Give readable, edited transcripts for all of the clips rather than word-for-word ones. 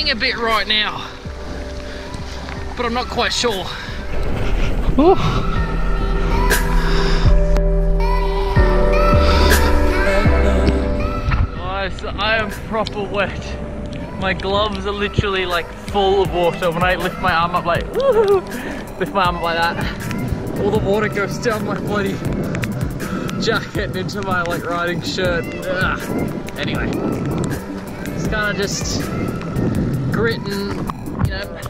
sweating a bit right now, but I'm not quite sure. Guys, I am proper wet. My gloves are literally like full of water. When I lift my arm up like, woo, lift my arm up like that, all the water goes down my bloody jacket and into my like riding shirt. Ugh. Anyway, it's kind of just grit and, you know,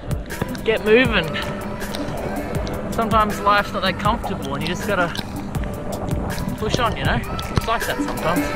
get moving. Sometimes life's not that comfortable and you just gotta push on, you know? It's like that sometimes.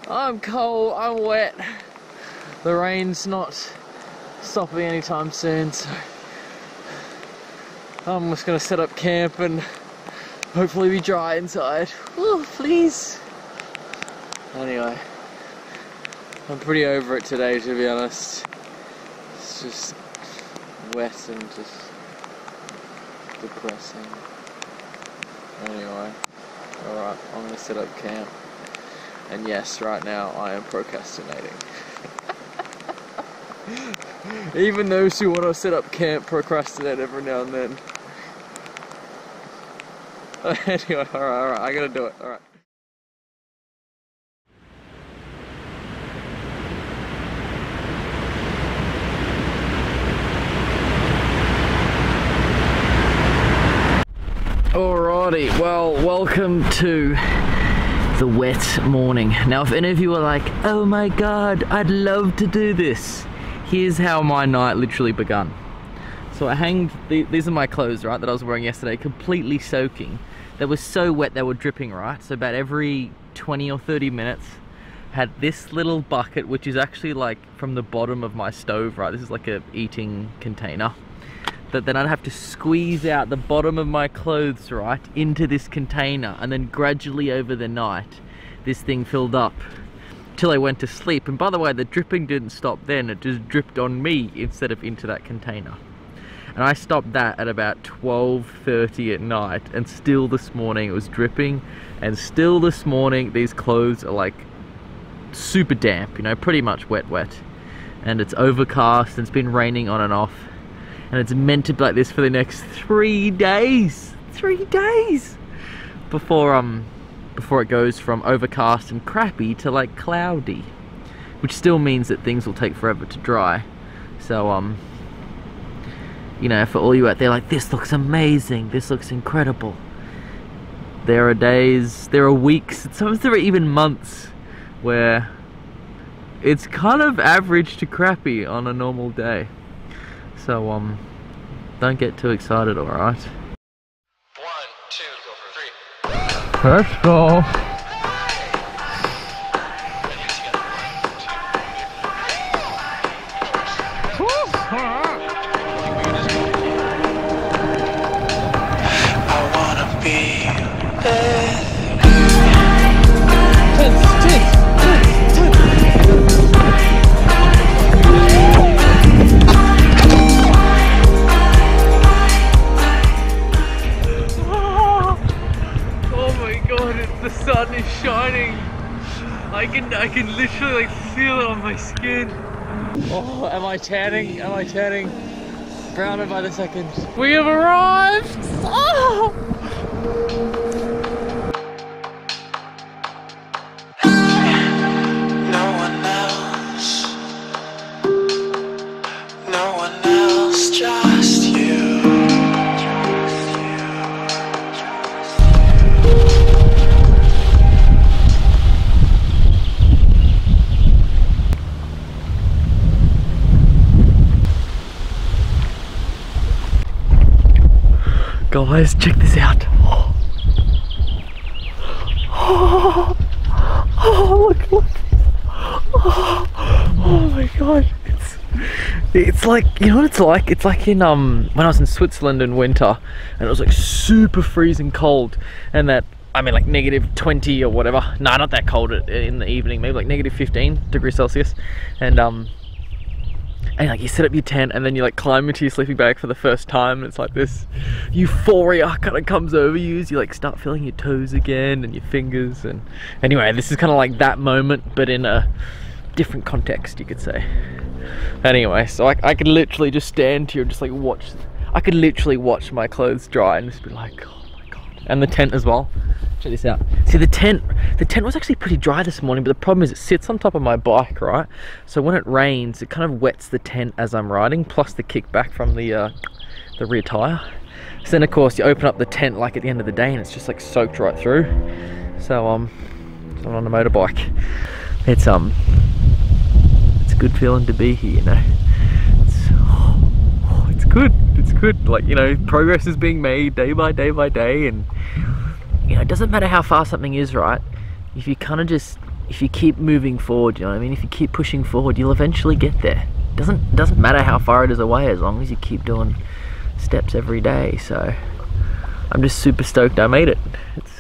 I'm cold, I'm wet. The rain's not stopping anytime soon, so I'm just gonna set up camp and hopefully be dry inside. Oh, please. Anyway, I'm pretty over it today, to be honest. It's just wet and just depressing. Anyway, alright, I'm gonna set up camp. And yes, right now I am procrastinating. Even those who want to set up camp procrastinate every now and then. Anyway, alright, I gotta do it, alright. Alrighty, well, welcome to the wet morning. Now, if any of you are like, oh my god, I'd love to do this, here's how my night literally begun. So I hanged, these are my clothes, right, that I was wearing yesterday, completely soaking. They were so wet, they were dripping, right? So about every 20 or 30 minutes, had this little bucket, which is actually like from the bottom of my stove, right? This is like a eating container. That then I'd have to squeeze out the bottom of my clothes, right, into this container, and then gradually over the night this thing filled up till I went to sleep. And by the way, the dripping didn't stop then, it just dripped on me instead of into that container. And I stopped that at about 12:30 at night, and still this morning it was dripping, and still this morning these clothes are like super damp, you know, pretty much wet. And it's overcast and it's been raining on and off. And it's meant to be like this for the next 3 days. 3 days! Before it goes from overcast and crappy to like cloudy. Which still means that things will take forever to dry. So, you know, for all you out there like, this looks amazing, this looks incredible. There are days, there are weeks, sometimes there are even months where it's kind of average to crappy on a normal day. So, don't get too excited, alright? 1, 2, go for 3. Let's go. I wanna be the sun is shining. I can literally like feel it on my skin. Oh, am I tanning? Am I tanning? Browner by the second. We have arrived! Oh! No one else, just you. Guys, check this out. Oh, look. Oh my god, It's like, you know what it's like? It's like in when I was in Switzerland in winter and it was like super freezing cold, and that, I mean, like -20 or whatever. No, not that cold in the evening, maybe like -15 degrees Celsius. And like you set up your tent and then you like climb into your sleeping bag for the first time, and it's like this euphoria kind of comes over you as you like start feeling your toes again and your fingers. And anyway, this is kind of like that moment, but in a different context, you could say. Anyway, so I could literally just stand here and just like watch, I could literally watch my clothes dry and just be like, oh my god. And the tent as well. Check this out. See, the tent was actually pretty dry this morning, but the problem is it sits on top of my bike, right? So when it rains, it kind of wets the tent as I'm riding, plus the kickback from the rear tire. So then of course you open up the tent like at the end of the day and it's just like soaked right through. So I'm on a motorbike. It's a good feeling to be here, you know. It's good. It's good. Like, you know, progress is being made day by day by day, and you know, it doesn't matter how far something is, right? If you kind of just, if you keep moving forward, you know what I mean? If you keep pushing forward, you'll eventually get there. Doesn't matter how far it is away, as long as you keep doing steps every day. So I'm just super stoked I made it. It's